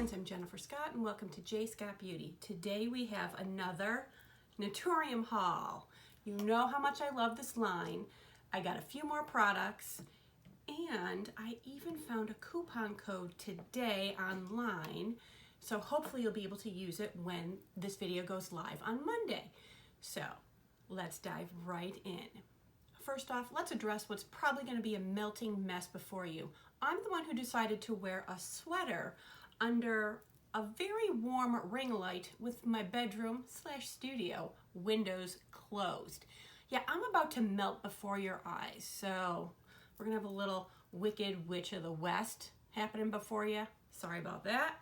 friends, I'm Jennifer Scott and welcome to J Scott Beauty. Today we have another Naturium haul. You know how much I love this line. I got a few more products and I even found a coupon code today online. So hopefully you'll be able to use it when this video goes live on Monday. So let's dive right in. First off, let's address what's probably going to be a melting mess before you. I'm the one who decided to wear a sweater under a very warm ring light with my bedroom / studio windows closed. Yeah, I'm about to melt before your eyes. So we're gonna have a little Wicked Witch of the West happening before you. Sorry about that.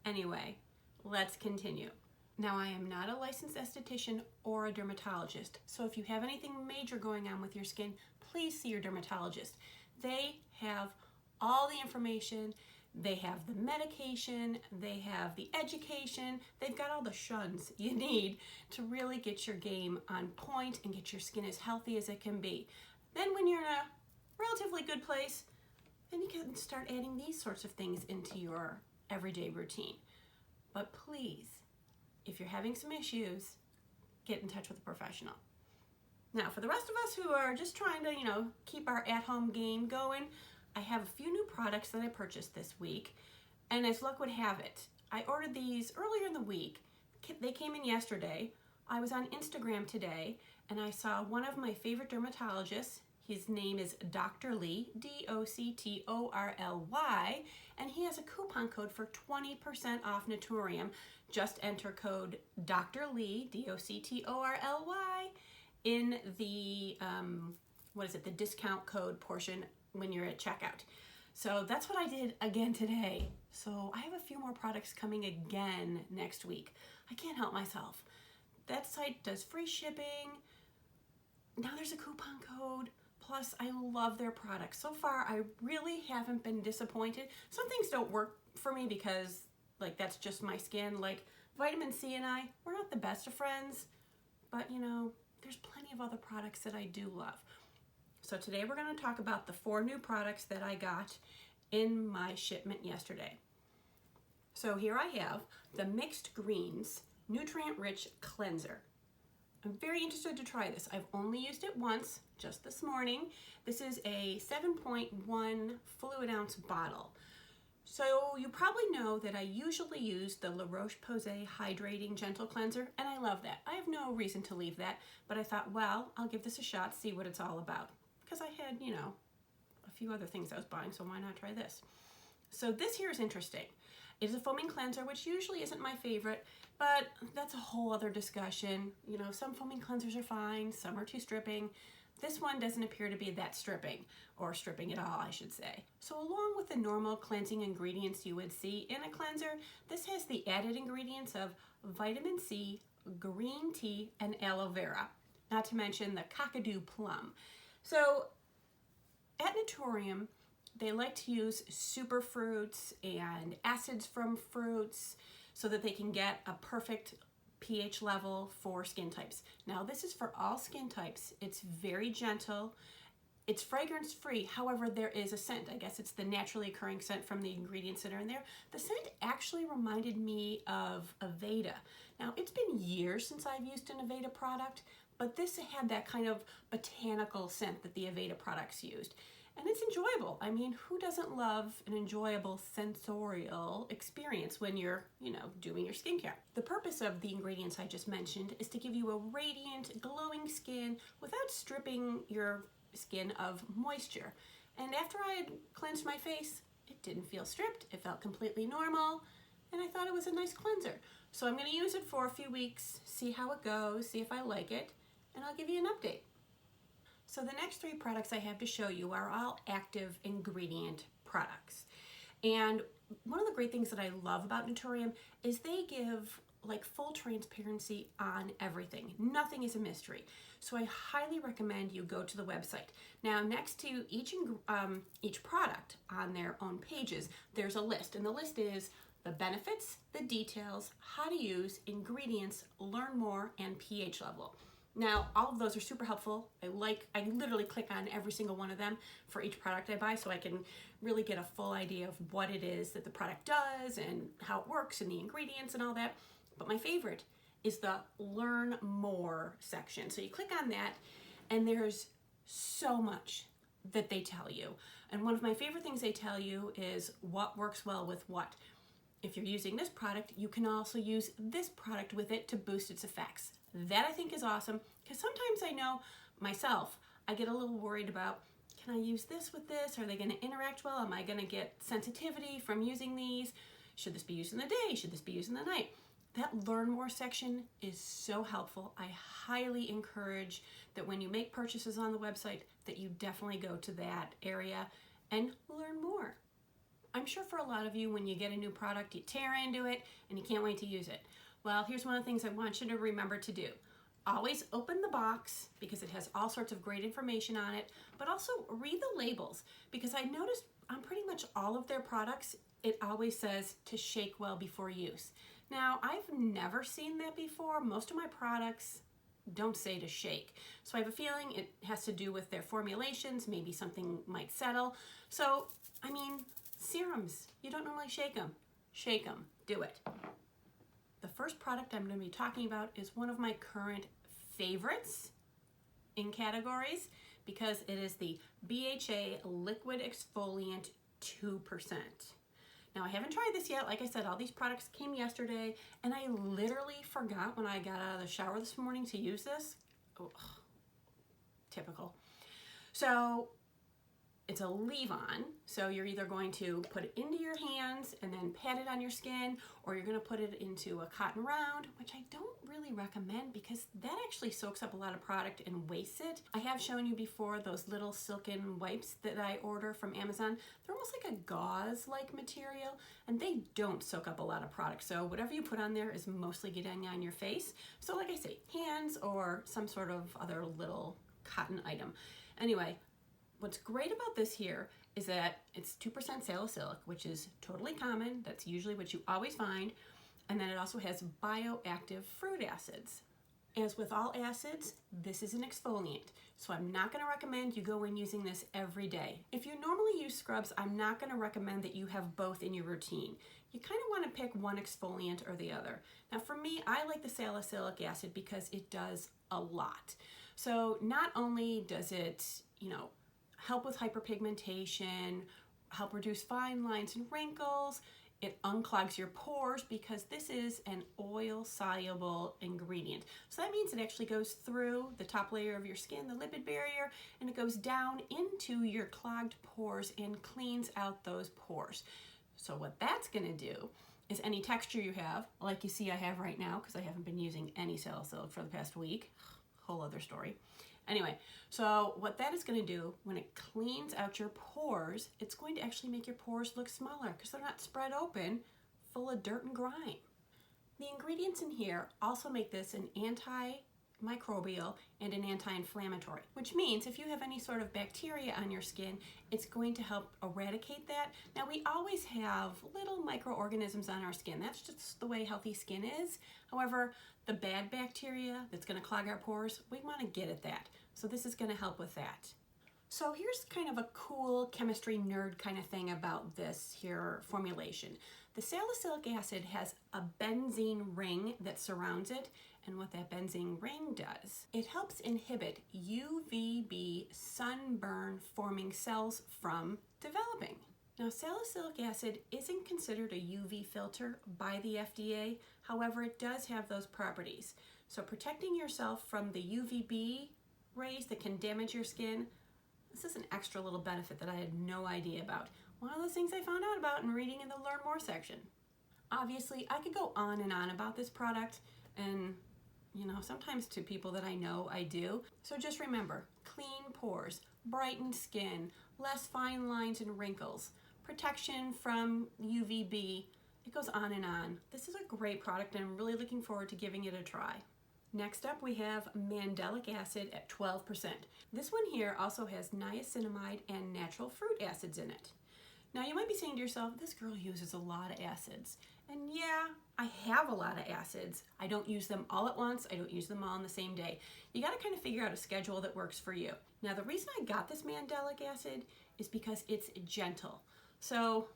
Anyway, let's continue. Now, I am not a licensed esthetician or a dermatologist, so if you have anything major going on with your skin, please see your dermatologist. They have all the information, they have the medication, they have the education, they've got all the shuns you need to really get your game on point and get your skin as healthy as it can be. Then when you're in a relatively good place, then you can start adding these sorts of things into your everyday routine. But please, if you're having some issues, get in touch with a professional. Now, for the rest of us who are just trying to, keep our at-home game going, I have a few new products that I purchased this week, and as luck would have it, I ordered these earlier in the week. They came in yesterday. I was on Instagram today, and I saw one of my favorite dermatologists. His name is Dr. Lee, Doctorly, and he has a coupon code for 20% off Naturium. Just enter code Dr. Lee, Doctorly, in the, the discount code portion when you're at checkout. So that's what I did again today. So I have a few more products coming again next week. I can't help myself. That site does free shipping. Now there's a coupon code. Plus, I love their products. So far, I really haven't been disappointed. Some things don't work for me because, that's just my skin. Like, vitamin C and I, we're not the best of friends. But, there's plenty of other products that I do love. So today we're going to talk about the 4 new products that I got in my shipment yesterday. So here I have the Mixed Greens Nutrient-Rich Cleanser. I'm very interested to try this. I've only used it once, just this morning. This is a 7.1 fluid ounce bottle. So you probably know that I usually use the La Roche-Posay Hydrating Gentle Cleanser, and I love that. I have no reason to leave that, but I thought, well, I'll give this a shot, see what it's all about. Because I had, a few other things I was buying, so why not try this? So this here is interesting. It is a foaming cleanser, which usually isn't my favorite, but that's a whole other discussion. Some foaming cleansers are fine, some are too stripping. This one doesn't appear to be that stripping, or stripping at all, I should say. So along with the normal cleansing ingredients you would see in a cleanser, this has the added ingredients of vitamin C, green tea, and aloe vera, not to mention the kakadu plum. So at Naturium, they like to use superfruits and acids from fruits so that they can get a perfect pH level for skin types. Now, this is for all skin types. It's very gentle. It's fragrance free. However, there is a scent. I guess it's the naturally occurring scent from the ingredients that are in there. The scent actually reminded me of Aveda. Now, it's been years since I've used an Aveda product, but this had that kind of botanical scent that the Aveda products used. And it's enjoyable. I mean, who doesn't love an enjoyable sensorial experience when you're, doing your skincare? The purpose of the ingredients I just mentioned is to give you a radiant, glowing skin without stripping your skin of moisture. And after I had cleansed my face, it didn't feel stripped. It felt completely normal. And I thought it was a nice cleanser. So I'm going to use it for a few weeks, see how it goes, see if I like it, and I'll give you an update. So the next 3 products I have to show you are all active ingredient products. And one of the great things that I love about Naturium is they give full transparency on everything. Nothing is a mystery. So I highly recommend you go to the website. Now, next to each product on their own pages, there's a list. And the list is the benefits, the details, how to use, ingredients, learn more, and pH level. Now, all of those are super helpful. I literally click on every single one of them for each product I buy so I can really get a full idea of what it is that the product does and how it works and the ingredients and all that. But my favorite is the Learn More section. So you click on that and there's so much that they tell you. And one of my favorite things they tell you is what works well with what. If you're using this product, you can also use this product with it to boost its effects. That I think is awesome, because sometimes I know myself, I get a little worried about, can I use this with this? Are they going to interact well? Am I going to get sensitivity from using these? Should this be used in the day? Should this be used in the night? That Learn More section is so helpful. I highly encourage that when you make purchases on the website that you definitely go to that area and learn more. I'm sure for a lot of you, when you get a new product, you tear into it and you can't wait to use it. Well, here's one of the things I want you to remember to do. Always open the box because it has all sorts of great information on it, but also read the labels, because I noticed on pretty much all of their products, it always says to shake well before use. Now, I've never seen that before. Most of my products don't say to shake. So I have a feeling it has to do with their formulations. Maybe something might settle. So, I mean, serums, you don't normally shake them. Shake them. Do it. The first product I'm going to be talking about is one of my current favorites in categories because it is the BHA Liquid Exfoliant 2%. Now, I haven't tried this yet. Like I said, all these products came yesterday, and I literally forgot when I got out of the shower this morning to use this. Oh, typical. So it's a leave-on, so you're either going to put it into your hands and then pat it on your skin, or you're going to put it into a cotton round, which I don't really recommend because that actually soaks up a lot of product and wastes it. I have shown you before those little silken wipes that I order from Amazon. They're almost like a gauze-like material, and they don't soak up a lot of product, so whatever you put on there is mostly getting on your face. So like I say, hands or some sort of other little cotton item. Anyway, what's great about this here is that it's 2% salicylic, which is totally common. That's usually what you always find. And then it also has bioactive fruit acids. As with all acids, this is an exfoliant. So I'm not going to recommend you go in using this every day. If you normally use scrubs, I'm not going to recommend that you have both in your routine. You kind of want to pick one exfoliant or the other. Now for me, I like the salicylic acid because it does a lot. So not only does it, help with hyperpigmentation, help reduce fine lines and wrinkles. It unclogs your pores because this is an oil-soluble ingredient. So that means it actually goes through the top layer of your skin, the lipid barrier, and it goes down into your clogged pores and cleans out those pores. So what that's going to do is any texture you have, like you see I have right now because I haven't been using any salicylic for the past week, whole other story. Anyway, so what that is going to do, when it cleans out your pores, it's going to actually make your pores look smaller because they're not spread open, full of dirt and grime. The ingredients in here also make this an antimicrobial and an anti-inflammatory, which means if you have any sort of bacteria on your skin, it's going to help eradicate that. Now, we always have little microorganisms on our skin. That's just the way healthy skin is. However, the bad bacteria that's going to clog our pores, we want to get at that. So this is going to help with that. So here's kind of a cool chemistry nerd kind of thing about this here formulation. The salicylic acid has a benzene ring that surrounds it, and what that benzene ring does, it helps inhibit UVB sunburn forming cells from developing. Now, salicylic acid isn't considered a UV filter by the FDA. However, it does have those properties. So protecting yourself from the UVB rays that can damage your skin, this is an extra little benefit that I had no idea about. One of those things I found out about in reading in the Learn More section. Obviously, I could go on and on about this product, and sometimes to people that I know, I do. So just remember, clean pores, brightened skin, less fine lines and wrinkles, protection from UVB, it goes on and on. This is a great product and I'm really looking forward to giving it a try. Next up we have mandelic acid at 12%. This one here also has niacinamide and natural fruit acids in it. Now you might be saying to yourself, this girl uses a lot of acids. And yeah, I have a lot of acids. I don't use them all at once. I don't use them all on the same day. You got to kind of figure out a schedule that works for you. Now the reason I got this mandelic acid is because it's gentle. So,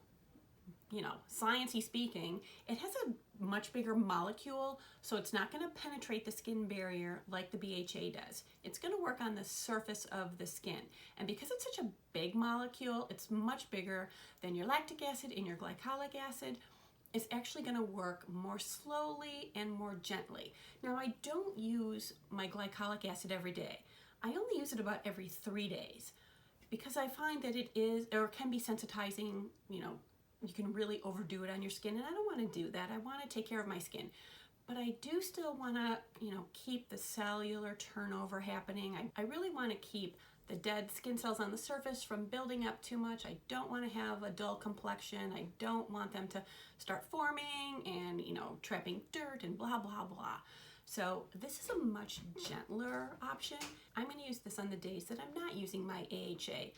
you know, sciencey speaking, it has a much bigger molecule, so it's not going to penetrate the skin barrier like the BHA does. It's going to work on the surface of the skin. And because it's such a big molecule, it's much bigger than your lactic acid and your glycolic acid. It's actually going to work more slowly and more gently. Now, I don't use my glycolic acid every day. I only use it about every 3 days because I find that it is, or can be sensitizing, you know, you can really overdo it on your skin, and I don't want to do that. I want to take care of my skin. But I do still want to, you know, keep the cellular turnover happening. I really want to keep the dead skin cells on the surface from building up too much. I don't want to have a dull complexion. I don't want them to start forming and, you know, trapping dirt and blah, blah, blah. So this is a much gentler option. I'm going to use this on the days that I'm not using my AHA.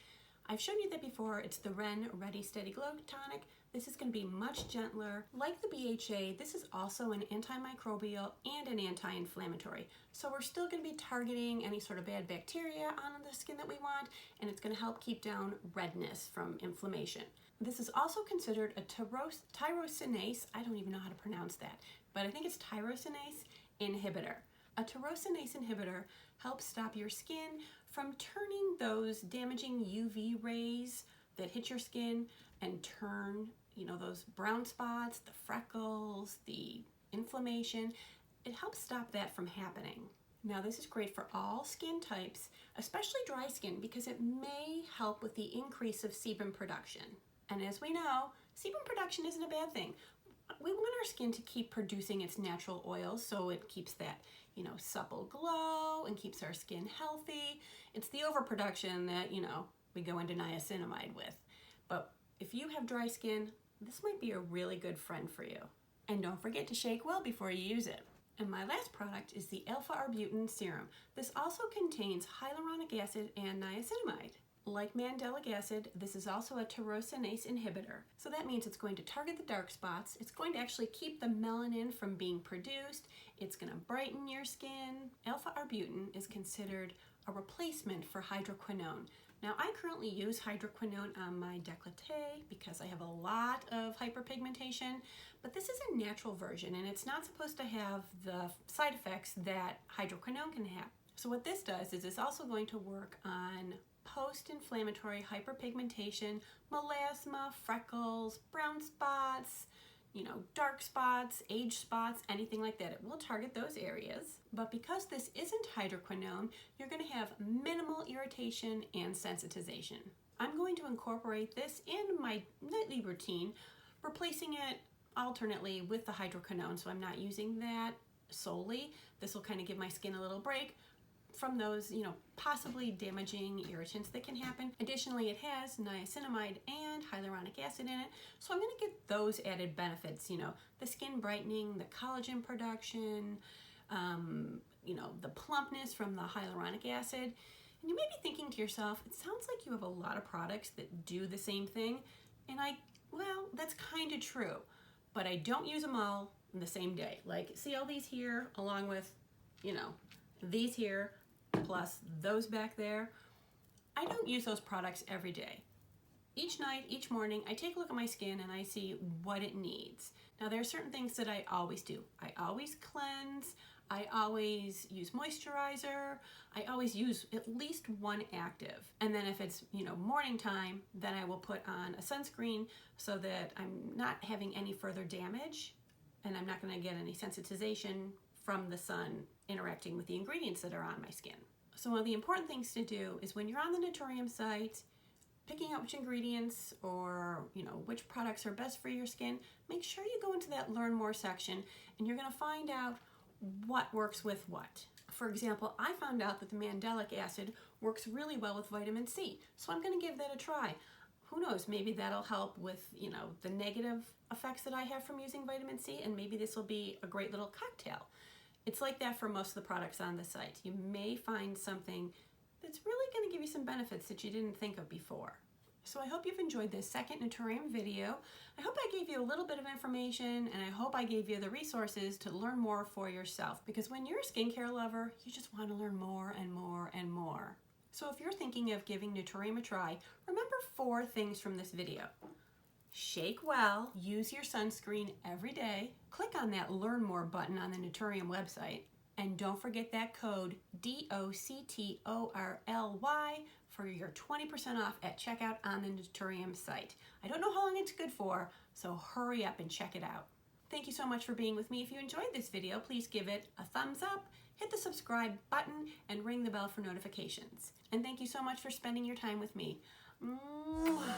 I've shown you that before. It's the Ren Ready Steady Glow Tonic. This is going to be much gentler. Like the BHA, this is also an antimicrobial and an anti-inflammatory. So we're still going to be targeting any sort of bad bacteria on the skin that we want, and it's going to help keep down redness from inflammation. This is also considered a tyrosinase, I don't even know how to pronounce that, but I think it's tyrosinase inhibitor. A tyrosinase inhibitor helps stop your skin from turning those damaging UV rays that hit your skin and turn, you know, those brown spots, the freckles, the inflammation. It helps stop that from happening. Now this is great for all skin types, especially dry skin, because it may help with the increase of sebum production. And as we know, sebum production isn't a bad thing. We want our skin to keep producing its natural oils, so it keeps that, you know, supple glow and keeps our skin healthy. It's the overproduction that, you know, we go into niacinamide with. But if you have dry skin, this might be a really good friend for you. And don't forget to shake well before you use it. And my last product is the alpha-arbutin serum. This also contains hyaluronic acid and niacinamide. Like mandelic acid, this is also a tyrosinase inhibitor. So that means it's going to target the dark spots. It's going to actually keep the melanin from being produced. It's going to brighten your skin. Alpha-arbutin is considered a replacement for hydroquinone. Now, I currently use hydroquinone on my décolleté because I have a lot of hyperpigmentation, but this is a natural version and it's not supposed to have the side effects that hydroquinone can have. So what this does is it's also going to work on post-inflammatory hyperpigmentation, melasma, freckles, brown spots, you know, dark spots, age spots, anything like that. It will target those areas. But because this isn't hydroquinone, you're going to have minimal irritation and sensitization. I'm going to incorporate this in my nightly routine, replacing it alternately with the hydroquinone, so I'm not using that solely. This will kind of give my skin a little break from those, you know, possibly damaging irritants that can happen. Additionally, it has niacinamide and hyaluronic acid in it, so I'm going to get those added benefits, you know, the skin brightening, the collagen production, you know, the plumpness from the hyaluronic acid. And you may be thinking to yourself, it sounds like you have a lot of products that do the same thing, and well, that's kind of true, but I don't use them all in the same day. Like, see all these here, along with, you know, these here, plus those back there. I don't use those products every day. Each night, each morning, I take a look at my skin and I see what it needs. Now, there are certain things that I always do. I always cleanse. I always use moisturizer. I always use at least one active. And then if it's, you know, morning time, then I will put on a sunscreen so that I'm not having any further damage and I'm not going to get any sensitization from the sun interacting with the ingredients that are on my skin. So one of the important things to do is when you're on the Naturium site, picking out which ingredients or, you know, which products are best for your skin, make sure you go into that Learn More section and you're going to find out what works with what. For example, I found out that the mandelic acid works really well with vitamin C, so I'm going to give that a try. Who knows, maybe that'll help with, you know, the negative effects that I have from using vitamin C, and maybe this will be a great little cocktail. It's like that for most of the products on the site. You may find something that's really going to give you some benefits that you didn't think of before. So I hope you've enjoyed this second Naturium video. I hope I gave you a little bit of information, and I hope I gave you the resources to learn more for yourself, because when you're a skincare lover, you just want to learn more and more and more. So if you're thinking of giving Naturium a try, remember 4 things from this video. Shake well, use your sunscreen every day, click on that Learn More button on the Naturium website, and don't forget that code DOCTORLY for your 20% off at checkout on the Naturium site. I don't know how long it's good for, so hurry up and check it out. Thank you so much for being with me. If you enjoyed this video, please give it a thumbs up, hit the subscribe button, and ring the bell for notifications. And thank you so much for spending your time with me. Mwah.